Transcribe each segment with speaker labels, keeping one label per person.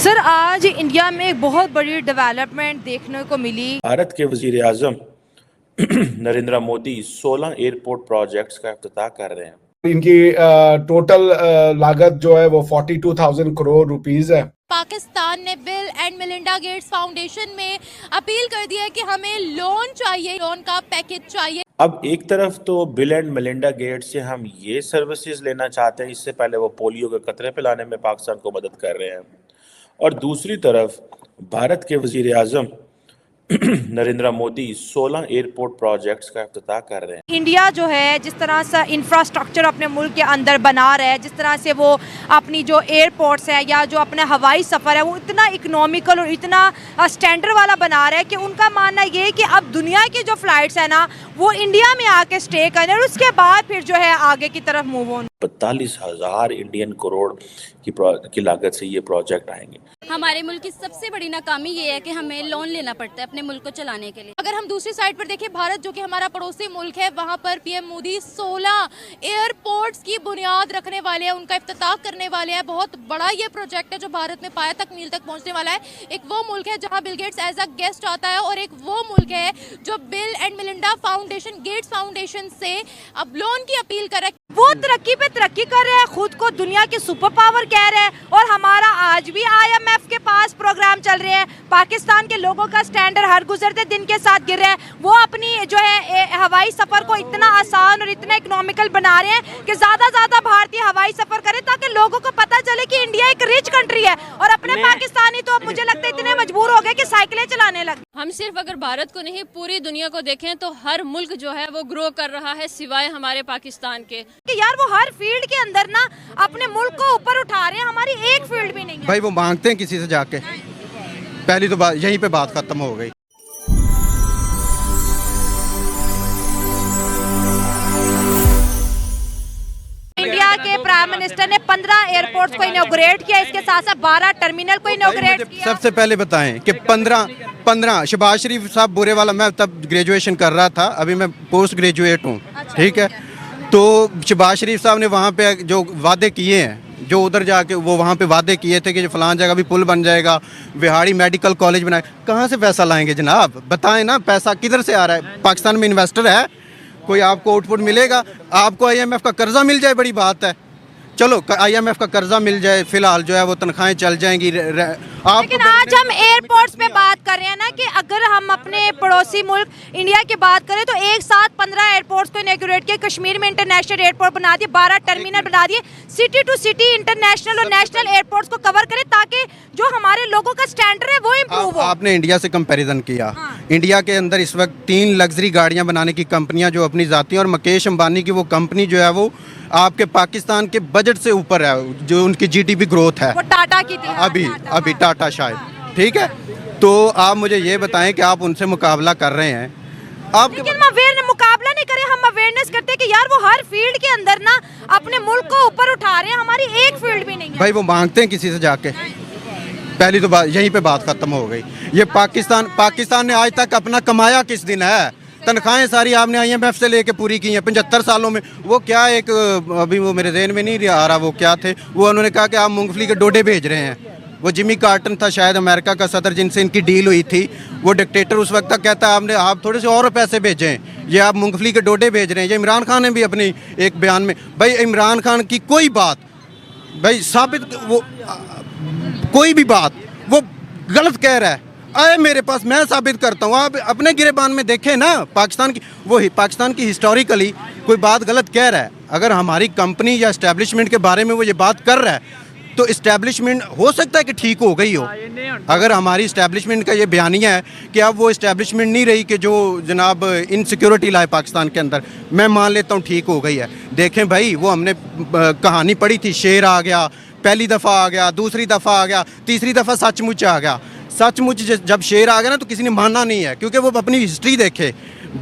Speaker 1: Sir, आज India में एक बहुत बड़ी डेवलपमेंट देखने को मिली।
Speaker 2: भारत के वजीर आजम नरेंद्र मोदी 16 एयरपोर्ट प्रोजेक्ट्स का इफ्तिताह कर रहे हैं।
Speaker 3: इनकी टोटल लागत जो है वो 42,000 करोड़ रुपीस है।
Speaker 4: पाकिस्तान ने bill and Melinda Gates foundation में अपील कर दिया है कि हमें लोन चाहिए, लोन का पैकेज चाहिए।
Speaker 2: अब एक तरफ तो बिल एंड मेलिंडा गेट्स से हम ये सर्विसेज लेना चाहते हैं, इससे पहले वो पोलियो के कतरे पिलाने में पाकिस्तान को मदद कर रहे हैं, और दूसरी तरफ भारत के वजीर आजम नरेंद्र मोदी 16 एयरपोर्ट प्रोजेक्ट्स का इफ्तिताह कर रहे हैं।
Speaker 1: इंडिया जो है जिस तरह से इंफ्रास्ट्रक्चर अपने मुल्क के अंदर बना रहा है, जिस तरह से वो अपनी जो एयरपोर्ट्स है या जो अपने हवाई सफ़र है वो इतना इकोनॉमिकल और इतना स्टैंडर्ड वाला बना रहा है कि उनका मानना ये है कि अब दुनिया की जो फ्लाइट्स है ना वो इंडिया में आके स्टे करें और उसके बाद फिर जो है आगे की तरफ मूव ऑन।
Speaker 2: 42,000 इंडियन करोड़ की लागत से ये प्रोजेक्ट आएंगे।
Speaker 4: हमारे मुल्क की सबसे बड़ी नाकामी ये है कि हमें लोन लेना पड़ता है अपने मुल्क को चलाने के लिए। अगर हम दूसरी साइड पर देखें, भारत जो कि हमारा पड़ोसी मुल्क है, वहाँ पर पीएम मोदी 16 एयरपोर्ट्स की बुनियाद रखने वाले हैं, उनका इफ्तिताह करने वाले हैं। बहुत बड़ा ये प्रोजेक्ट है जो भारत में पाया तक मील तक पहुँचने वाला है। एक वो मुल्क है जहाँ Bill Gates as a guest आता है, और एक वो मुल्क है जो Bill and Melinda foundation, Gates foundation से अब लोन की अपील कर रहा है।
Speaker 1: वो तरक्की पे तरक्की कर रहे हैं, खुद को दुनिया की सुपर पावर कह रहे हैं, और हमारा आज भी IMF के पास प्रोग्राम चल रहे हैं। पाकिस्तान के लोगों का स्टैंडर्ड हर गुजरते दिन के साथ गिर रहा है। वो अपनी जो है हवाई सफर को इतना आसान और इतना इकोनॉमिकल बना रहे हैं कि ज्यादा भारतीय हवाई सफर करें, ताकि लोगों को पता चले कि इंडिया एक रिच कंट्री है। और अपने पाकिस्तानी तो अब मुझे लगता है इतने मजबूर हो गए कि साइकिलें चलाने लगे।
Speaker 5: हम सिर्फ अगर भारत को नहीं पूरी दुनिया को देखें तो हर मुल्क जो है वो ग्रो कर रहा है सिवाय हमारे पाकिस्तान के।
Speaker 1: कि यार वो हर फील्ड के अंदर ना अपने मुल्क को ऊपर उठा रहे हैं, हमारी एक फील्ड भी नहीं है।
Speaker 6: भाई वो मांगते हैं किसी से जाके, पहली तो बात यहीं पे बात खत्म हो गई।
Speaker 1: इंडिया के प्राइम मिनिस्टर ने 15 एयरपोर्ट्स को इनॉग्रेट किया, इसके साथ साथ 12 टर्मिनल को इनॉग्रेट किया।
Speaker 6: सबसे पहले बताएं कि 15 शहबाज शरीफ साहब बुरे वाला, मैं तब ग्रेजुएशन कर रहा था, अभी मैं पोस्ट ग्रेजुएट हूँ, ठीक है। तो शहबाज शरीफ साहब ने वहाँ पे जो वादे किए हैं, जो उधर जाके वो वहाँ पे वादे किए थे कि जो फलान जगह भी पुल बन जाएगा, बिहाड़ी मेडिकल कॉलेज बनाए, कहाँ से पैसा लाएंगे जनाब? बताएं ना, पैसा किधर से आ रहा है? पाकिस्तान में इन्वेस्टर है कोई? आपको आउटपुट मिलेगा? आपको IMF का कर्जा मिल जाए, बड़ी बात है। चलो IMF का कर्जा मिल जाए, फिलहाल जो है वो तनख्वाहें चल जाएंगी।
Speaker 1: लेकिन आज हम एयरपोर्ट्स पे बात कर रहे हैं ना, कि अगर हम अपने पड़ोसी मुल्क इंडिया की बात करें तो एक साथ 15 एयरपोर्ट्स को इनॉग्रेट किया। कश्मीर में इंटरनेशनल एयरपोर्ट बना दिए, 12 टर्मिनल बना दिए, सिटी टू सिटी इंटरनेशनल और नेशनल एयरपोर्ट्स को कवर करें, ताकि जो हमारे लोगों का स्टैंडर्ड है वो इम्प्रूव हो।
Speaker 6: आपने इंडिया से कंपैरिजन किया।
Speaker 1: हाँ।
Speaker 6: इंडिया के अंदर इस वक्त 3 लग्जरी गाड़ियां बनाने की कंपनियां जो अपनी जाती हैं, और मुकेश अंबानी की वो कंपनी जो है वो आपके पाकिस्तान के बजट से ऊपर है, जो उनकी GDP ग्रोथ है।
Speaker 1: वो टाटा की थी
Speaker 6: अभी टाटा शायद, ठीक है। तो आप मुझे ये बताएं कि आप उनसे मुकाबला कर रहे हैं, आप
Speaker 1: लेकिन हम मुकाबला नहीं करें, हम अवेयरनेस करते हैं कि यार वो हर फील्ड के अंदर ना अपने मुल्क को ऊपर उठा रहे हैं, हमारी एक फील्ड भी नहीं है।
Speaker 6: भाई वो मांगते हैं किसी से जाके, पहली तो बात यहीं पे बात खत्म हो गई। ये पाकिस्तान ने आज तक अपना कमाया किस दिन है? तनख्वाहें सारी आपने IMF से लेके पूरी की हैं 75 सालों में। वो क्या एक अभी वो मेरे ज़हन में नहीं आ रहा वो क्या थे, वो उन्होंने कहा कि आप मूंगफली के डोडे भेज रहे हैं। वो जिमी कार्टर था शायद अमेरिका का सदर, जिनसे इनकी डील हुई थी। वो डिक्टेटर उस वक्त तक कहता है आप थोड़े से और पैसे भेजें, ये आप मूंगफली के डोडे भेज रहे हैं। ये इमरान खान ने भी अपनी एक बयान में, भाई इमरान खान की कोई बात भाई साबित, वो कोई भी बात वो गलत कह रहा है, आए मेरे पास, मैं साबित करता हूँ। आप अपने गिरेबान में देखें ना, पाकिस्तान की हिस्टोरिकली कोई बात गलत कह रहा है। अगर हमारी कंपनी या इस्टेब्लिशमेंट के बारे में वो ये बात कर रहा है तो इस्टेब्लिशमेंट हो सकता है कि ठीक हो गई हो। अगर हमारी इस्टेब्लिशमेंट का ये बयानिया है कि अब वो इस्टेब्लिशमेंट नहीं रही कि जो जनाब इनसिक्योरिटी लाए पाकिस्तान के अंदर, मैं मान लेता हूँ ठीक हो गई है। देखें भाई, वो हमने कहानी पढ़ी थी, शेर आ गया, पहली दफ़ा आ गया, दूसरी दफ़ा आ गया, तीसरी दफ़ा सचमुच आ गया। सचमुच जब शेर आ गया ना तो किसी ने माना नहीं है, क्योंकि वो अपनी हिस्ट्री देखे,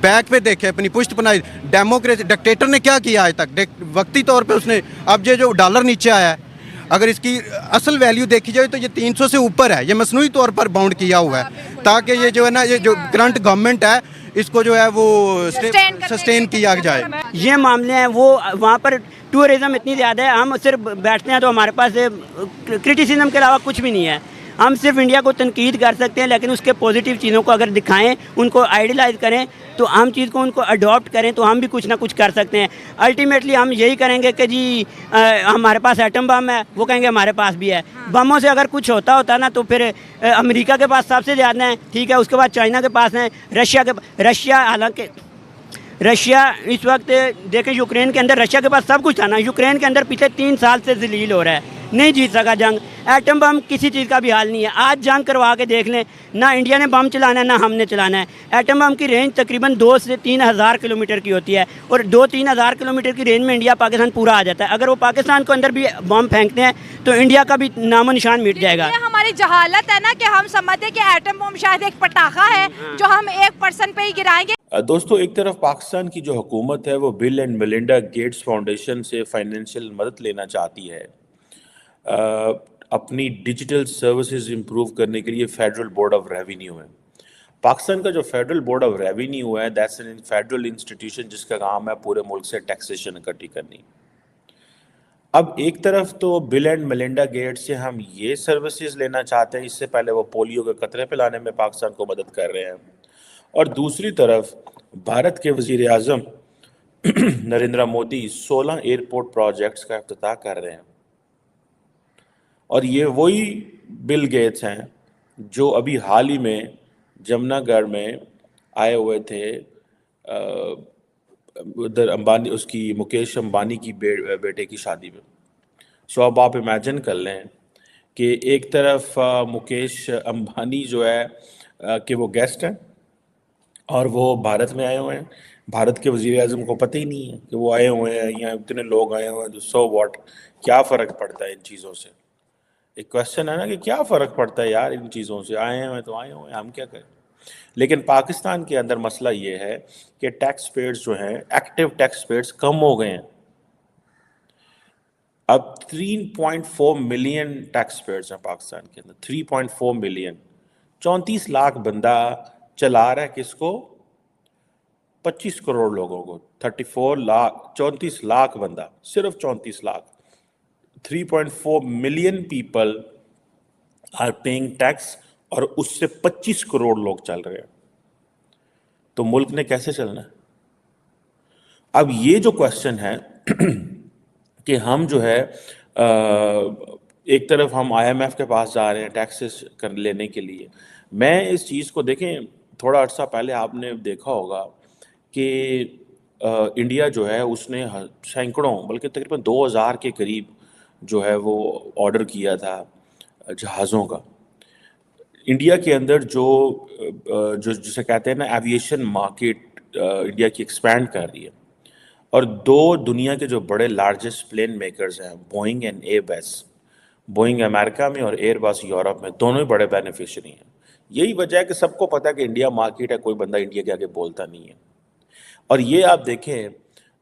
Speaker 6: बैक पे देखे, अपनी पुष्ट बनाई। डेमोक्रेसी, डिक्टेटर ने क्या किया आज तक? वक्ती तौर पे उसने, अब ये जो डॉलर नीचे आया है, अगर इसकी असल वैल्यू देखी जाए तो ये 300 से ऊपर है। ये मसनूई तौर पर बाउंड किया हुआ है, ताकि ये जो है ना, ये जो करंट गवर्नमेंट है इसको जो है वो सस्टेन किया जाए।
Speaker 7: ये मामले हैं, वो वहाँ पर टूरिज़्म इतनी ज़्यादा है, हम सिर्फ बैठते हैं तो हमारे पास क्रिटिसिज्म के अलावा कुछ भी नहीं है। हम सिर्फ इंडिया को तनकीद कर सकते हैं, लेकिन उसके पॉजिटिव चीज़ों को अगर दिखाएं, उनको आइडियलाइज करें, तो हम चीज़ को उनको अडॉप्ट करें, तो हम भी कुछ ना कुछ कर सकते हैं। अल्टीमेटली हम यही करेंगे कि जी हमारे पास एटम बम है, वो कहेंगे हमारे पास भी है। बमों से अगर कुछ होता ना तो फिर अमेरिका के पास सबसे ज़्यादा है, ठीक है, उसके बाद चाइना के पास है, रशिया हालांकि रशिया इस वक्त देखें यूक्रेन के अंदर रशिया के पास सब कुछ था ना, यूक्रेन के अंदर पिछले 3 साल से जलील हो रहा है, नहीं जीत सका जंग। एटम बम किसी चीज़ का भी हाल नहीं है। आज जंग करवा के देख लें, ना इंडिया ने बम चलाना है ना हमने चलाना है। एटम बम की रेंज तकरीबन 2 से 3 हज़ार किलोमीटर की होती है, और 2-3 हज़ार किलोमीटर की रेंज में इंडिया पाकिस्तान पूरा आ जाता है। अगर वो पाकिस्तान को अंदर भी बम फेंकते हैं तो इंडिया का भी नामो निशान मिट जाएगा।
Speaker 1: ये हमारी जहालत है ना कि हम समझते हैं कि एटम बम शायद एक पटाखा है जो हम एक पर्सन पे ही गिराएंगे।
Speaker 2: दोस्तों, एक तरफ पाकिस्तान की जो हुकूमत है वो bill and Melinda Gates foundation से फाइनेंशियल मदद लेना चाहती है अपनी डिजिटल सर्विसेज इंप्रूव करने के लिए। फेडरल बोर्ड ऑफ रेवेन्यू है पाकिस्तान का। जो फेडरल बोर्ड ऑफ रेवेन्यू है, दैट्स एन फेडरल इंस्टीट्यूशन जिसका काम है पूरे मुल्क से टैक्सेशन इकट्ठी करनी। अब एक तरफ तो बिल एंड मेलिंडा गेट्स से हम ये सर्विसेज लेना चाहते हैं, इससे पहले वो पोलियो के कतरे पिलाने में पाकिस्तान को मदद कर रहे हैं, और दूसरी तरफ भारत के वजीर आज़म नरेंद्र मोदी 16 एयरपोर्ट प्रोजेक्ट्स का इफ्तिताह कर रहे हैं। और ये वही बिल गेट्स हैं जो अभी हाल ही में जमनागढ़ में आए हुए थे, उधर अंबानी, उसकी मुकेश अंबानी की बेटे की शादी में। सो अब आप इमेजिन कर लें कि एक तरफ मुकेश अंबानी जो है कि वो गेस्ट हैं और वो भारत में आए हुए हैं। भारत के वज़ीर आज़म को पता ही नहीं है कि वो आए हुए हैं, यहाँ इतने लोग आए हुए हैं, तो सो व्हाट, क्या फ़र्क पड़ता है इन चीज़ों से। एक क्वेश्चन है ना कि क्या फ़र्क पड़ता है यार इन चीज़ों से, आए हैं तो आए हुए हैं, हम क्या करें। लेकिन पाकिस्तान के अंदर मसला ये है कि टैक्स पेयर्स जो हैं, एक्टिव टैक्स पेयर्स कम हो गए हैं। अब 3.4 मिलियन टैक्स पेयर्स हैं पाकिस्तान के अंदर, 3.4 मिलियन। 34 लाख बंदा चला रहा है किसको? 25 करोड़ लोगों को। 34 लाख बंदा, सिर्फ 34 lakh. 3.4 million people are paying tax, और उससे 25 करोड़ लोग चल रहे हैं। तो मुल्क ने कैसे चलना है? अब ये जो क्वेश्चन है कि हम जो है एक तरफ हम IMF के पास जा रहे हैं टैक्सेस कर लेने के लिए। मैं इस चीज़ को देखें, थोड़ा अर्सा पहले आपने देखा होगा कि इंडिया जो है उसने सैकड़ों बल्कि तकरीबन 2000 के करीब जो है वो ऑर्डर किया था जहाज़ों का। इंडिया के अंदर जो जिसे कहते हैं ना एविएशन मार्केट, इंडिया की एक्सपैंड कर रही है, और 2 दुनिया के जो बड़े लार्जेस्ट प्लेन मेकर्स हैं, Boeing and Airbus, Boeing America में और एयरबस यूरोप में, दोनों ही बड़े बेनिफिशियरी हैं। यही वजह है कि सबको पता है कि इंडिया मार्केट है, कोई बंदा इंडिया के आगे बोलता नहीं है। और ये आप देखें,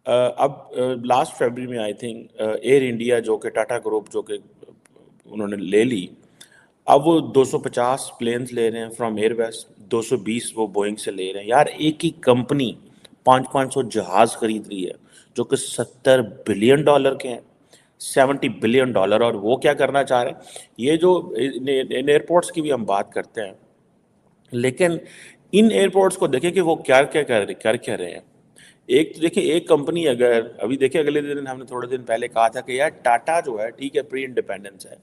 Speaker 2: अब लास्ट फरवरी में आई थिंक एयर इंडिया जो कि टाटा ग्रुप जो कि उन्होंने ले ली, अब वो 250 प्लेन्स ले रहे हैं फ्रॉम एयरबस, 220 वो बोइंग से ले रहे हैं। यार एक ही कंपनी 500 जहाज़ खरीद रही है जो कि $70 बिलियन के हैं, $70 बिलियन। और वो क्या करना चाह रहे हैं? ये जो इन एयरपोर्ट्स की भी हम बात करते हैं, लेकिन इन एयरपोर्ट्स को देखें कि वो क्या कर रहे हैं। एक तो देखिए, एक कंपनी अगर अभी देखिए, अगले दिन हमने थोड़े दिन पहले कहा था कि यार टाटा जो है, ठीक है, प्री इंडिपेंडेंस है,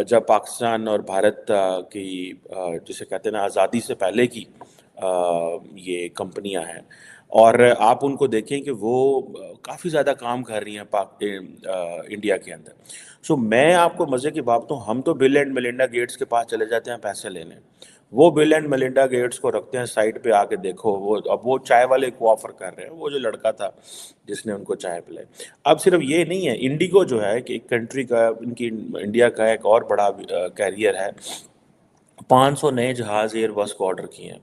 Speaker 2: जब पाकिस्तान और भारत की जिसे कहते हैं ना आज़ादी से पहले की ये कंपनियां हैं, और आप उनको देखें कि वो काफ़ी ज़्यादा काम कर रही हैं इंडिया के अंदर। सो मैं आपको मज़े की बात बताऊं, हम तो बिल एंड मेलिंडा गेट्स के पास चले जाते हैं पैसे लेने, वो बिल एंड मेलिंडा गेट्स को रखते हैं साइड पे, आके देखो वो अब वो चाय वाले को ऑफर कर रहे हैं, वो जो लड़का था जिसने उनको चाय पिलाई। अब सिर्फ ये नहीं है, इंडिगो जो है कि एक कंट्री का, इनकी इंडिया का एक और बड़ा कैरियर है, 500 नए जहाज़ एयरबस को ऑर्डर किए हैं।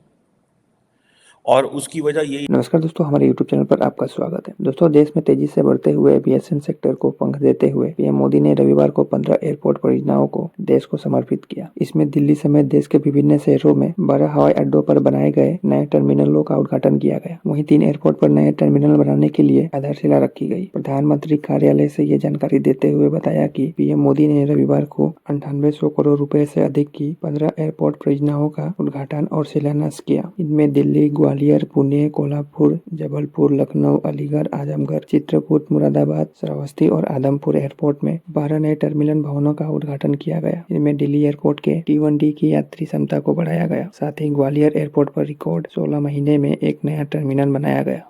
Speaker 2: और उसकी वजह यही।
Speaker 8: नमस्कार दोस्तों, हमारे YouTube चैनल पर आपका स्वागत है। दोस्तों, देश में तेजी से बढ़ते हुए एविएशन सेक्टर को पंख देते हुए पीएम मोदी ने रविवार को 15 एयरपोर्ट परियोजनाओं को देश को समर्पित किया। इसमें दिल्ली समेत देश के विभिन्न शहरों में 12 हवाई अड्डों पर बनाए गए नए टर्मिनलों का उद्घाटन किया गया। वहीं 3 एयरपोर्ट पर नए टर्मिनल बनाने के लिए आधारशिला रखी गई। प्रधानमंत्री कार्यालय से ये जानकारी देते हुए बताया कि पीएम मोदी ने रविवार को 9800 करोड़ रुपए से अधिक की 15 एयरपोर्ट परियोजनाओं का उद्घाटन और शिलान्यास किया। इनमें दिल्ली, ग्वालियर, पुणे, कोल्हापुर, जबलपुर, लखनऊ, अलीगढ़, आजमगढ़, चित्रकूट, मुरादाबाद, श्रावस्ती और आदमपुर एयरपोर्ट में 12 नए टर्मिनल भवनों का उद्घाटन किया गया। इनमें दिल्ली एयरपोर्ट के T1D की यात्री क्षमता को बढ़ाया गया। साथ ही ग्वालियर एयरपोर्ट पर रिकॉर्ड 16 महीने में एक नया टर्मिनल बनाया गया।